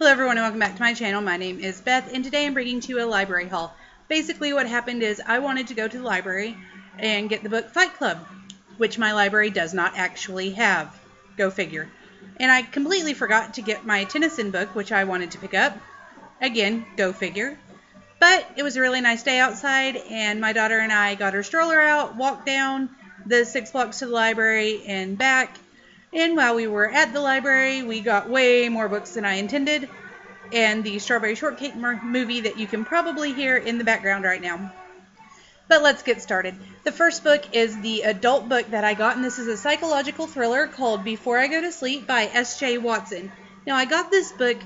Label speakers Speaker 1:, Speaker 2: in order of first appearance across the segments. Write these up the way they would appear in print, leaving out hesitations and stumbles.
Speaker 1: Hello everyone and welcome back to my channel. My name is Beth and today I'm bringing to you a library haul. Basically what happened is I wanted to go to the library and get the book Fight Club, which my library does not actually have. Go figure. And I completely forgot to get my Tennyson book, which I wanted to pick up. Again, go figure. But it was a really nice day outside and my daughter and I got her stroller out, walked down the 6 blocks to the library and back. And while we were at the library, we got way more books than I intended, and the Strawberry Shortcake movie that you can probably hear in the background right now. But let's get started. The first book is the adult book that I got, and this is a psychological thriller called Before I Go to Sleep by S.J. Watson. Now, I got this book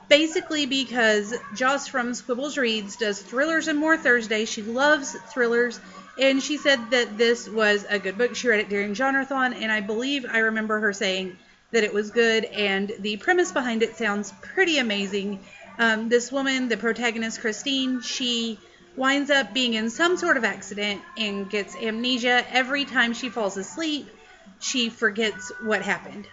Speaker 1: basically because Joss from Squibbles Reads does thrillers and more Thursday. She loves thrillers. And she said that this was a good book. She read it during Genreathon, and I believe I remember her saying that it was good, and the premise behind it sounds pretty amazing. This woman, the protagonist, Christine, she winds up being in some sort of accident and gets amnesia. Every time she falls asleep, she forgets what happened.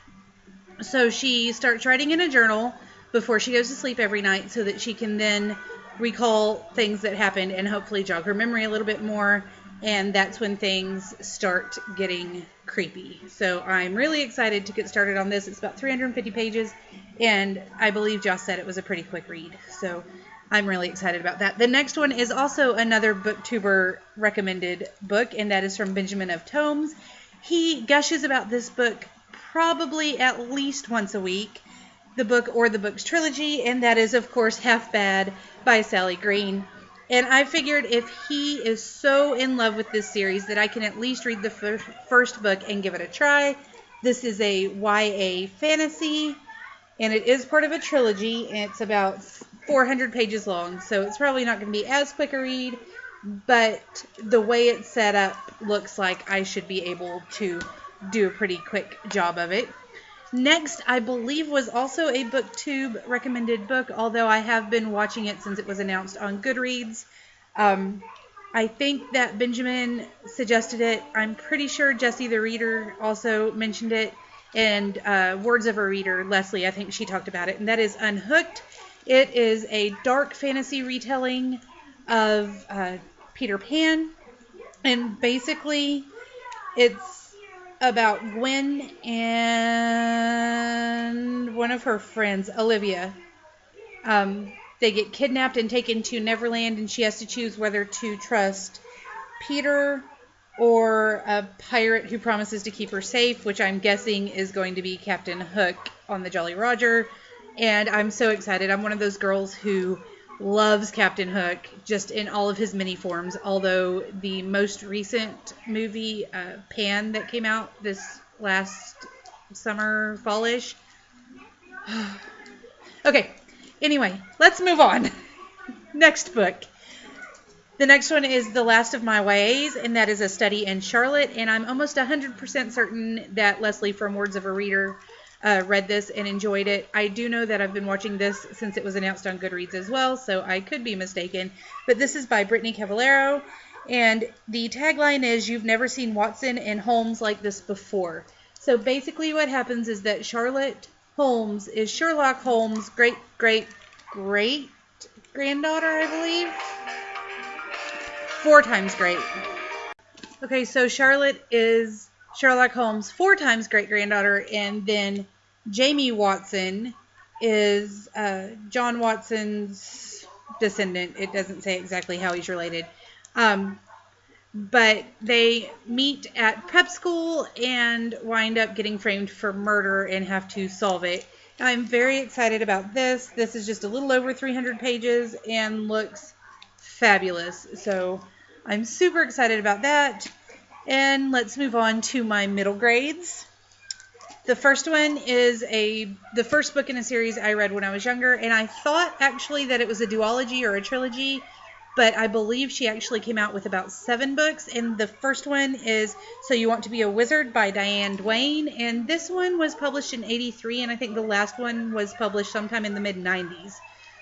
Speaker 1: So she starts writing in a journal before she goes to sleep every night so that she can then recall things that happened and hopefully jog her memory a little bit more. And that's when things start getting creepy. So I'm really excited to get started on this. It's about 350 pages, and I believe Joss said it was a pretty quick read. So I'm really excited about that. The next one is also another BookTuber recommended book, and that is from Benjamin of Tomes. He gushes about this book probably at least once a week, the book or the books trilogy, and that is, of course, Half Bad by Sally Green. And I figured if he is so in love with this series that I can at least read the first book and give it a try. This is a YA fantasy, and it is part of a trilogy, and it's about 400 pages long, so it's probably not going to be as quick a read, but the way it's set up looks like I should be able to do a pretty quick job of it. Next, I believe, was also a BookTube recommended book, although I have been watching it since it was announced on Goodreads. I think that Benjamin suggested it. I'm pretty sure Jessie the Reader also mentioned it. And Words of a Reader, Leslie, I think she talked about it. And that is Unhooked. It is a dark fantasy retelling of Peter Pan. And basically, it's about Gwen and one of her friends, Olivia. They get kidnapped and taken to Neverland, and she has to choose whether to trust Peter or a pirate who promises to keep her safe, which I'm guessing is going to be Captain Hook on the Jolly Roger. And I'm so excited. I'm one of those girls who loves Captain Hook just in all of his many forms, although the most recent movie, Pan, that came out this last summer, fallish. Okay, anyway, let's move on. Next book. The next one is The Last of My YAs, and that is a study in Charlotte, and I'm almost 100% certain that Leslie from Words of a Reader read this and enjoyed it. I do know that I've been watching this since it was announced on Goodreads as well, so I could be mistaken. But this is by Brittany Cavallaro, and the tagline is, "You've never seen Watson and Holmes like this before." So basically what happens is that Charlotte Holmes is Sherlock Holmes' great-great-great-granddaughter, I believe. 4 times great. Okay, so Charlotte is Sherlock Holmes' 4 times great-granddaughter, and then Jamie Watson is John Watson's descendant. It doesn't say exactly how he's related. But they meet at prep school and wind up getting framed for murder and have to solve it. I'm very excited about this. This is just a little over 300 pages and looks fabulous. So I'm super excited about that. And let's move on to my middle grades. The first one is the first book in a series I read when I was younger, and I thought actually that it was a duology or a trilogy, but I believe she actually came out with about 7 books, and the first one is So You Want to Be a Wizard by Diane Duane, and this one was published in '83, and I think the last one was published sometime in the mid-'90s.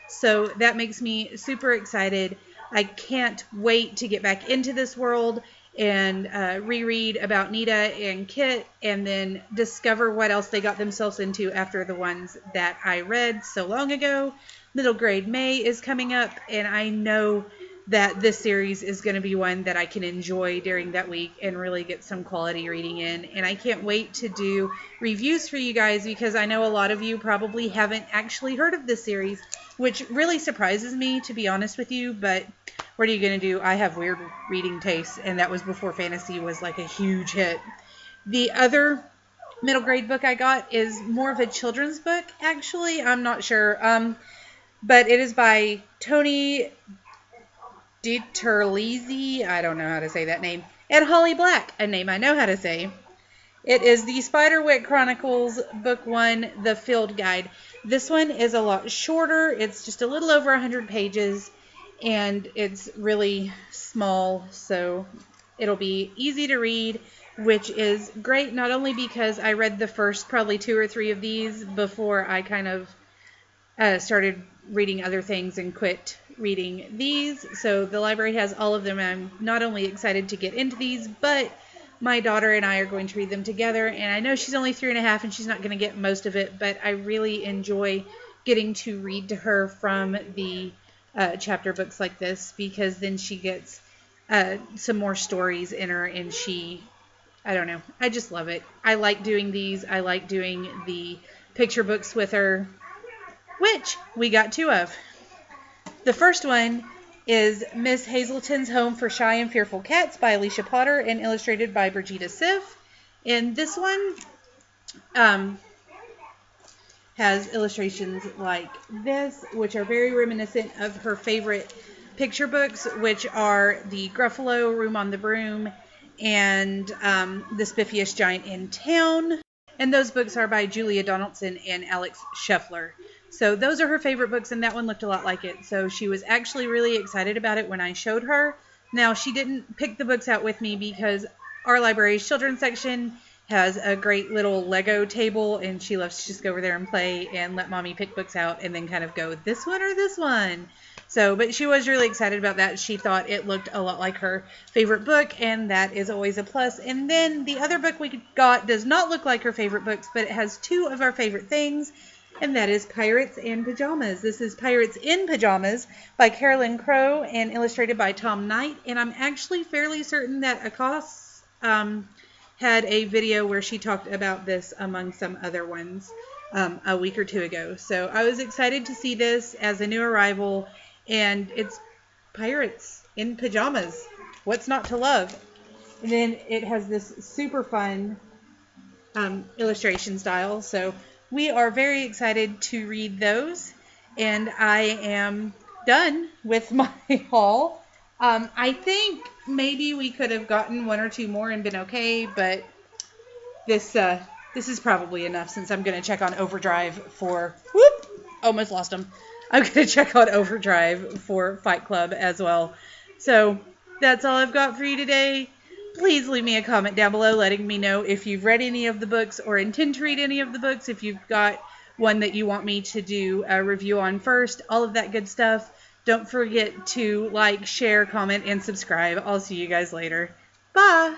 Speaker 1: So that makes me super excited. I can't wait to get back into this world. and reread about Nita and Kit, and then discover what else they got themselves into after the ones that I read so long ago. Middle grade May is coming up, and I know that this series is going to be one that I can enjoy during that week and really get some quality reading in. And I can't wait to do reviews for you guys, because I know a lot of you probably haven't actually heard of this series, which really surprises me, to be honest with you. But what are you going to do? I have weird reading tastes, and that was before fantasy was like a huge hit. The other middle grade book I got is more of a children's book, actually. I'm not sure. But it is by Tony Dieterlese, I don't know how to say that name, and Holly Black, a name I know how to say. It is the Spiderwick Chronicles, Book 1, The Field Guide. This one is a lot shorter. It's just a little over 100 pages, and it's really small, so it'll be easy to read, which is great, not only because I read the first probably 2 or 3 of these before I kind of started reading other things and quit reading these. So the library has all of them. I'm not only excited to get into these, but my daughter and I are going to read them together. And I know she's only 3.5 and she's not going to get most of it, but I really enjoy getting to read to her from the chapter books like this, because then she gets some more stories in her, and I don't know, I just love it. I like doing these. I like doing the picture books with her, which we got 2 of. The first one is Miss Hazleton's Home for Shy and Fearful Cats by Alicia Potter and illustrated by Brigida Siff. And this one has illustrations like this, which are very reminiscent of her favorite picture books, which are the Gruffalo, Room on the Broom, and The Spiffiest Giant in Town. And those books are by Julia Donaldson and Alex Scheffler. So those are her favorite books, and that one looked a lot like it. So she was actually really excited about it when I showed her. Now, she didn't pick the books out with me because our library's children's section has a great little Lego table, and she loves to just go over there and play and let mommy pick books out and then kind of go, this one or this one. So, but she was really excited about that. She thought it looked a lot like her favorite book, and that is always a plus. And then the other book we got does not look like her favorite books, but it has 2 of our favorite things, and that is Pirates in Pajamas. This is Pirates in Pajamas by Carolyn Crow and illustrated by Tom Knight. And I'm actually fairly certain that Akos had a video where she talked about this among some other ones a week or 2 ago. So I was excited to see this as a new arrival, and it's pirates in pajamas. What's not to love? And then it has this super fun illustration style. So we are very excited to read those, and I am done with my haul. I think maybe we could have gotten 1 or 2 more and been okay, but this is probably enough, since I'm going to check on Overdrive for... Whoop! Almost lost them. I'm going to check on Overdrive for Fight Club as well. So that's all I've got for you today. Please leave me a comment down below letting me know if you've read any of the books or intend to read any of the books, if you've got one that you want me to do a review on first, all of that good stuff. Don't forget to like, share, comment, and subscribe. I'll see you guys later. Bye!